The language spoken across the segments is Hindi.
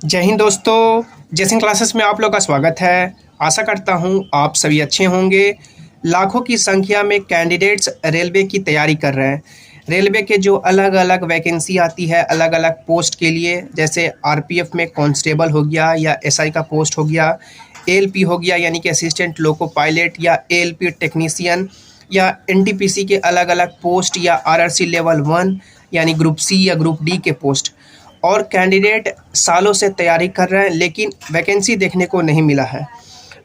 जय हिंद दोस्तों। जैसे क्लासेस में आप लोग का स्वागत है। आशा करता हूँ आप सभी अच्छे होंगे। लाखों की संख्या में कैंडिडेट्स रेलवे की तैयारी कर रहे हैं। रेलवे के जो अलग अलग वैकेंसी आती है अलग अलग पोस्ट के लिए, जैसे आरपीएफ में कांस्टेबल हो गया या एसआई का पोस्ट हो गया, एएलपी हो गया यानी कि असिस्टेंट लोको पायलट, या एएलपी टेक्नीशियन, या एनटीपीसी के अलग अलग पोस्ट, या आरआरसी लेवल 1 यानी ग्रुप सी या ग्रुप डी के पोस्ट। और कैंडिडेट सालों से तैयारी कर रहे हैं लेकिन वैकेंसी देखने को नहीं मिला है।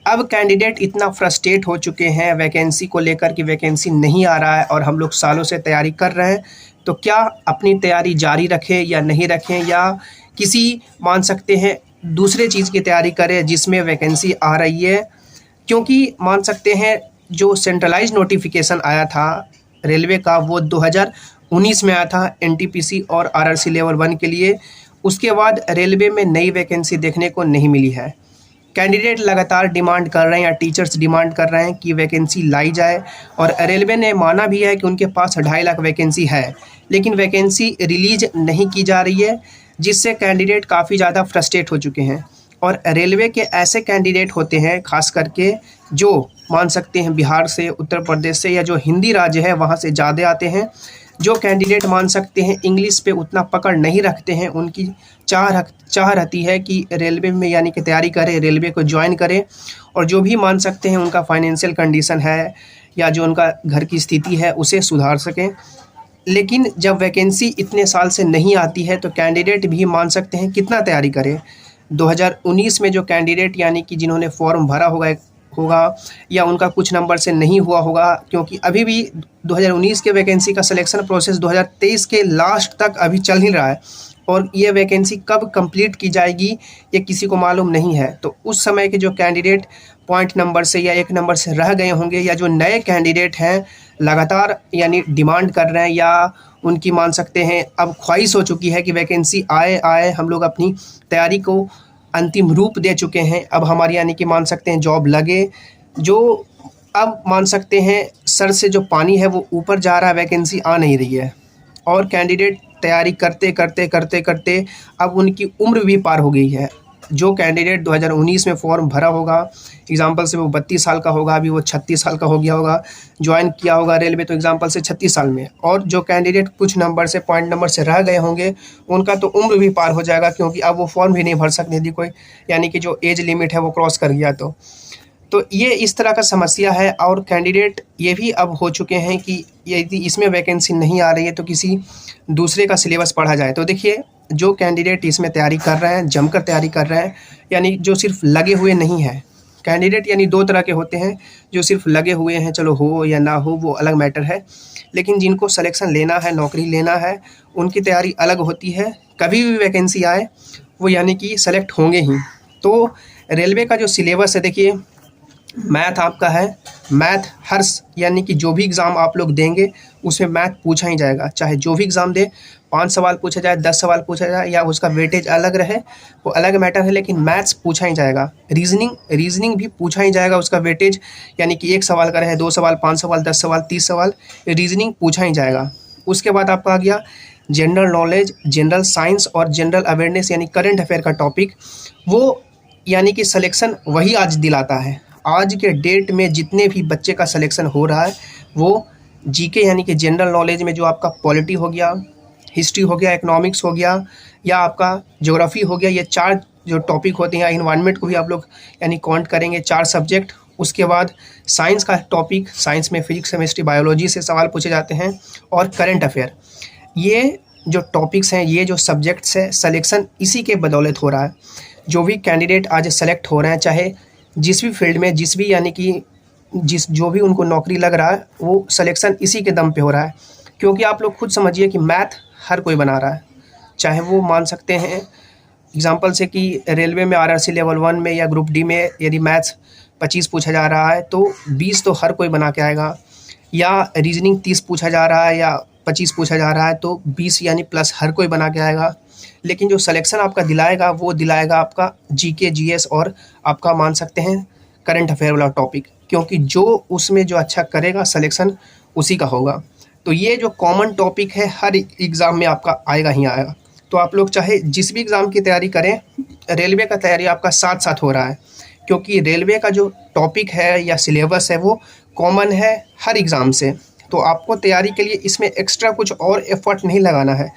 अब कैंडिडेट इतना फ्रस्ट्रेट हो चुके हैं वैकेंसी को लेकर कि वैकेंसी नहीं आ रहा है और हम लोग सालों से तैयारी कर रहे हैं, तो क्या अपनी तैयारी जारी रखें या नहीं रखें, या किसी मान सकते हैं दूसरे चीज़ की तैयारी करें जिसमें वैकेंसी आ रही है। क्योंकि मान सकते हैं जो सेंट्रलाइज नोटिफिकेशन आया था रेलवे का वो 2019 में आया था एनटीपीसी और आरआरसी लेवल 1 के लिए। उसके बाद रेलवे में नई वैकेंसी देखने को नहीं मिली है। कैंडिडेट लगातार डिमांड कर रहे हैं या टीचर्स डिमांड कर रहे हैं कि वैकेंसी लाई जाए, और रेलवे ने माना भी है कि उनके पास 2.5 लाख वैकेंसी है, लेकिन वैकेंसी रिलीज नहीं की जा रही है, जिससे कैंडिडेट काफ़ी ज़्यादा फ्रस्ट्रेट हो चुके हैं। और रेलवे के ऐसे कैंडिडेट होते हैं खास करके जो मान सकते हैं बिहार से, उत्तर प्रदेश से, या जो हिंदी राज्य है वहाँ से ज़्यादा आते हैं। जो कैंडिडेट मान सकते हैं इंग्लिश पे उतना पकड़ नहीं रखते हैं, उनकी चाह रहती है कि रेलवे में यानी कि तैयारी करें, रेलवे को ज्वाइन करें। और जो भी मान सकते हैं उनका फाइनेंशियल कंडीशन है या जो उनका घर की स्थिति है उसे सुधार सकें। लेकिन जब वैकेंसी इतने साल से नहीं आती है तो कैंडिडेट भी मान सकते हैं कितना तैयारी करें। 2019 में जो कैंडिडेट यानी कि जिन्होंने फॉर्म भरा होगा या उनका कुछ नंबर से नहीं हुआ होगा, क्योंकि अभी भी 2019 के वैकेंसी का सिलेक्शन प्रोसेस 2023 के लास्ट तक अभी चल ही रहा है, और ये वैकेंसी कब कंप्लीट की जाएगी ये किसी को मालूम नहीं है। तो उस समय के जो कैंडिडेट पॉइंट नंबर से या 1 नंबर से रह गए होंगे, या जो नए कैंडिडेट हैं लगातार यानी डिमांड कर रहे हैं, या उनकी मान सकते हैं अब ख्वाहिश हो चुकी है कि वैकेंसी आए, हम लोग अपनी तैयारी को अंतिम रूप दे चुके हैं, अब हमारी यानी कि मान सकते हैं जॉब लगे। जो अब मान सकते हैं सर से जो पानी है वो ऊपर जा रहा है, वैकेंसी आ नहीं रही है, और कैंडिडेट तैयारी करते अब उनकी उम्र भी पार हो गई है। जो कैंडिडेट 2019 में फॉर्म भरा होगा, एग्जाम्पल से वो 32 साल का होगा, अभी वो 36 साल का हो गया होगा, ज्वाइन किया होगा रेलवे तो एग्जाम्पल से 36 साल में। और जो कैंडिडेट कुछ नंबर से पॉइंट नंबर से रह गए होंगे उनका तो उम्र भी पार हो जाएगा, क्योंकि अब वो फॉर्म भी नहीं भर सकते यदि कोई यानी कि जो एज लिमिट है वो क्रॉस कर गया तो ये इस तरह का समस्या है। और कैंडिडेट ये भी अब हो चुके हैं कि यदि इसमें वैकेंसी नहीं आ रही है तो किसी दूसरे का सिलेबस पढ़ा जाए। तो देखिए जो कैंडिडेट इसमें तैयारी कर रहे हैं, जमकर तैयारी कर रहे हैं, यानी जो सिर्फ लगे हुए नहीं हैं कैंडिडेट, यानी 2 तरह के होते हैं, जो सिर्फ लगे हुए हैं, चलो हो या ना हो वो अलग मैटर है, लेकिन जिनको सिलेक्शन लेना है, नौकरी लेना है, उनकी तैयारी अलग होती है। कभी भी वैकेंसी आए वो यानी कि सेलेक्ट होंगे ही। तो रेलवे का जो सिलेबस है देखिए, मैथ आपका है, मैथ हर यानी कि जो भी एग्ज़ाम आप लोग देंगे उसमें मैथ पूछा ही जाएगा, चाहे जो भी एग्ज़ाम दे, 5 सवाल पूछा जाए, 10 सवाल पूछा जाए, या उसका वेटेज अलग रहे वो अलग मैटर है, लेकिन मैथ्स पूछा ही जाएगा। रीजनिंग भी पूछा ही जाएगा, उसका वेटेज यानी कि 1 सवाल का रहे, 2 सवाल, 5 सवाल, 10 सवाल, 30 सवाल, रीजनिंग पूछा ही जाएगा। उसके बाद आपका आ गया जनरल नॉलेज, जनरल साइंस और जनरल अवेयरनेस यानी करंट अफेयर का टॉपिक, वो यानी कि सिलेक्शन वही आज दिलाता है। आज के डेट में जितने भी बच्चे का सिलेक्शन हो रहा है वो जीके यानी कि जनरल नॉलेज में जो आपका पॉलिटी हो गया, हिस्ट्री हो गया, इकोनॉमिक्स हो गया, या आपका ज्योग्राफी हो गया, ये 4 जो टॉपिक होते हैं, इन्वायरमेंट को भी आप लोग यानी काउंट करेंगे 4 सब्जेक्ट। उसके बाद साइंस का टॉपिक, साइंस में फिजिक्स, केमिस्ट्री, बायोलॉजी से सवाल पूछे जाते हैं, और करंट अफेयर। ये जो टॉपिक्स हैं, ये जो सब्जेक्ट्स हैं, सिलेक्शन इसी के बदौलत हो रहा है। जो भी कैंडिडेट आज सेलेक्ट हो रहे हैं, चाहे जिस भी फील्ड में, जिस भी यानी कि जो भी उनको नौकरी लग रहा है, वो सिलेक्शन इसी के दम पे हो रहा है। क्योंकि आप लोग खुद समझिए कि मैथ हर कोई बना रहा है, चाहे वो मान सकते हैं एग्जांपल से कि रेलवे में आरआरसी लेवल 1 में या ग्रुप डी में यदि मैथ्स 25 पूछा जा रहा है तो 20 तो हर कोई बना के आएगा, या रीजनिंग 30 पूछा जा रहा है या 25 पूछा जा रहा है तो 20 यानी प्लस हर कोई बना के आएगा। लेकिन जो सिलेक्शन आपका दिलाएगा वो दिलाएगा आपका जीके, जीएस और आपका मान सकते हैं करंट अफेयर वाला टॉपिक, क्योंकि जो उसमें जो अच्छा करेगा सिलेक्शन उसी का होगा। तो ये जो कॉमन टॉपिक है हर एग्ज़ाम में आपका आएगा ही आएगा। तो आप लोग चाहे जिस भी एग्ज़ाम की तैयारी करें, रेलवे का तैयारी आपका साथ साथ हो रहा है, क्योंकि रेलवे का जो टॉपिक है या सिलेबस है वो कॉमन है हर एग्ज़ाम से। तो आपको तैयारी के लिए इसमें एक्स्ट्रा कुछ और एफर्ट नहीं लगाना है।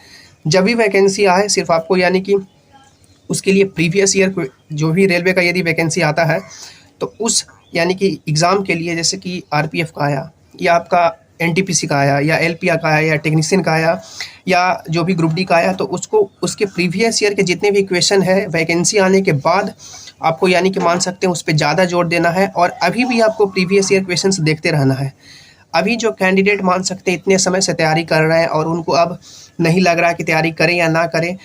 जब भी वैकेंसी आए सिर्फ आपको यानी कि उसके लिए प्रीवियस ईयर जो भी रेलवे का यदि वैकेंसी आता है तो उस यानी कि एग्ज़ाम के लिए, जैसे कि आरपीएफ का आया या आपका एनटीपीसी का आया या एलपीआर का आया या टेक्नीशियन का आया या जो भी ग्रुप डी का आया, तो उसको उसके प्रीवियस ईयर के जितने भी क्वेश्चन है वैकेंसी आने के बाद आपको यानी कि मान सकते हैं उस पर ज़्यादा जोर देना है। और अभी भी आपको प्रीवियस ईयर क्वेश्चन देखते रहना है। अभी जो कैंडिडेट मान सकते हैं इतने समय से तैयारी कर रहे हैं और उनको अब नहीं लग रहा कि तैयारी करें या ना करें,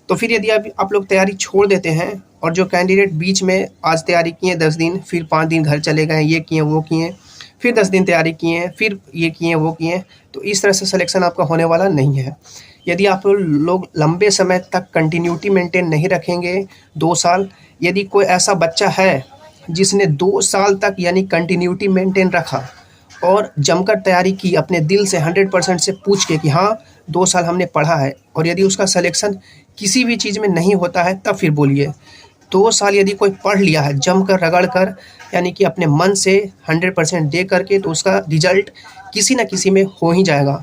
तो फिर यदि आप लोग तैयारी छोड़ देते हैं और जो कैंडिडेट बीच में आज तैयारी किए 10 दिन, फिर 5 दिन घर चले गए, ये किए वो किए, फिर 10 दिन तैयारी किए, फिर ये किए वो किए, तो इस तरह से सिलेक्शन आपका होने वाला नहीं है। यदि आप लोग लंबे समय तक कंटिन्यूटी मेंटेन नहीं रखेंगे, 2 साल, यदि कोई ऐसा बच्चा है जिसने 2 साल तक यानी कंटिन्यूटी मेंटेन रखा और जमकर तैयारी की अपने दिल से 100% से पूछ के कि हाँ 2 साल हमने पढ़ा है, और यदि उसका सिलेक्शन किसी भी चीज़ में नहीं होता है तब फिर बोलिए। 2 साल यदि कोई पढ़ लिया है जमकर रगड़ कर यानी कि अपने मन से 100% दे करके, तो उसका रिजल्ट किसी न किसी में हो ही जाएगा।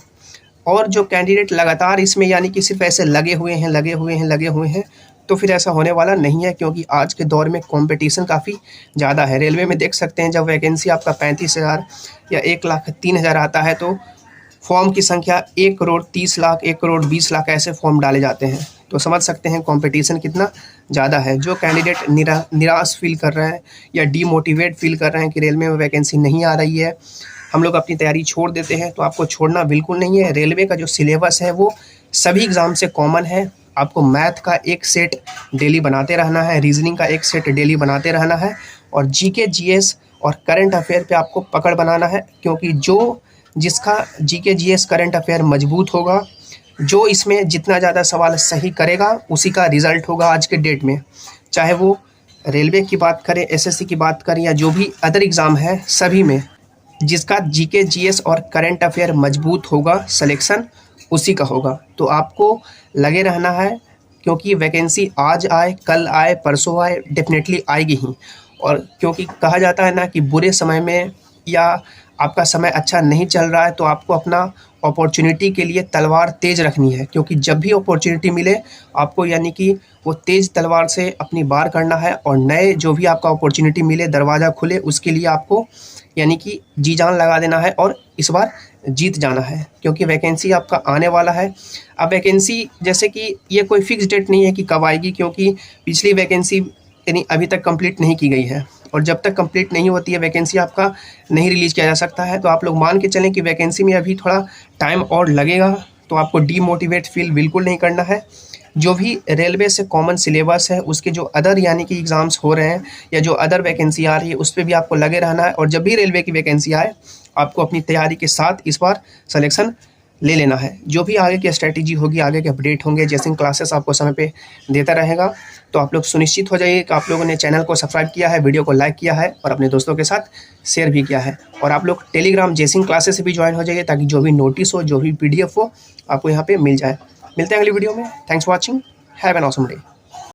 और जो कैंडिडेट लगातार इसमें यानी कि सिर्फ ऐसे लगे हुए हैं, तो फिर ऐसा होने वाला नहीं है, क्योंकि आज के दौर में कंपटीशन काफ़ी ज़्यादा है। रेलवे में देख सकते हैं जब वैकेंसी आपका 35,000 या 1,03,000 आता है तो फॉर्म की संख्या 1,30,00,000, 1,20,00,000 ऐसे फॉर्म डाले जाते हैं। तो समझ सकते हैं कंपटीशन कितना ज़्यादा है। जो कैंडिडेट निराश फील कर रहे हैं या डीमोटिवेट फील कर रहे हैं कि रेलवे में वैकेंसी नहीं आ रही है, हम लोग अपनी तैयारी छोड़ देते हैं, तो आपको छोड़ना बिल्कुल नहीं है। रेलवे का जो सिलेबस है वो सभी एग्ज़ाम से कॉमन है। आपको मैथ का एक सेट डेली बनाते रहना है, रीजनिंग का एक सेट डेली बनाते रहना है, और जीके जीएस और करंट अफेयर पे आपको पकड़ बनाना है, क्योंकि जिसका जीके जीएस करंट अफेयर मजबूत होगा, जो इसमें जितना ज़्यादा सवाल सही करेगा उसी का रिज़ल्ट होगा आज के डेट में। चाहे वो रेलवे की बात करें, एसएससी की बात करें, या जो भी अदर एग्ज़ाम है, सभी में जिसका जीके जीएस और करंट अफेयर मजबूत होगा सिलेक्शन उसी का होगा। तो आपको लगे रहना है, क्योंकि वैकेंसी आज आए, कल आए, परसों आए, डेफिनेटली आएगी ही। और क्योंकि कहा जाता है ना कि बुरे समय में या आपका समय अच्छा नहीं चल रहा है तो आपको अपना अपॉर्चुनिटी के लिए तलवार तेज़ रखनी है, क्योंकि जब भी अपॉर्चुनिटी मिले आपको यानी कि वो तेज़ तलवार से अपनी वार करना है, और नए जो भी आपका अपॉर्चुनिटी मिले, दरवाज़ा खुले, उसके लिए आपको यानी कि जी जान लगा देना है और इस बार जीत जाना है, क्योंकि वैकेंसी आपका आने वाला है। अब वैकेंसी जैसे कि ये कोई फिक्स डेट नहीं है कि कब आएगी, क्योंकि पिछली वैकेंसी यानी अभी तक कंप्लीट नहीं की गई है, और जब तक कंप्लीट नहीं होती है वैकेंसी आपका नहीं रिलीज़ किया जा सकता है। तो आप लोग मान के चलें कि वैकेंसी में अभी थोड़ा टाइम और लगेगा, तो आपको डीमोटिवेट फील बिल्कुल नहीं करना है। जो भी रेलवे से कॉमन सिलेबस है उसके जो अदर यानी कि एग्ज़ाम्स हो रहे हैं या जो अदर वैकेंसी आ रही है उस पर भी आपको लगे रहना है, और जब भी रेलवे की वैकेंसी आए आपको अपनी तैयारी के साथ इस बार सिलेक्शन ले लेना है। जो भी आगे की स्ट्रैटेजी होगी, आगे के अपडेट होंगे, जैसे क्लासेस आपको समय पे देता रहेगा, तो आप लोग सुनिश्चित हो जाइए कि आप लोगों ने चैनल को सब्सक्राइब किया है, वीडियो को लाइक किया है और अपने दोस्तों के साथ शेयर भी किया है। और आप लोग टेलीग्राम जैसिंग क्लासेस से भी ज्वाइन हो जाइए, ताकि जो भी नोटिस हो, जो भी PDF हो, आपको यहाँ पर मिल जाए। मिलते हैं अगली वीडियो में। Thanks for watching. Have an awesome day.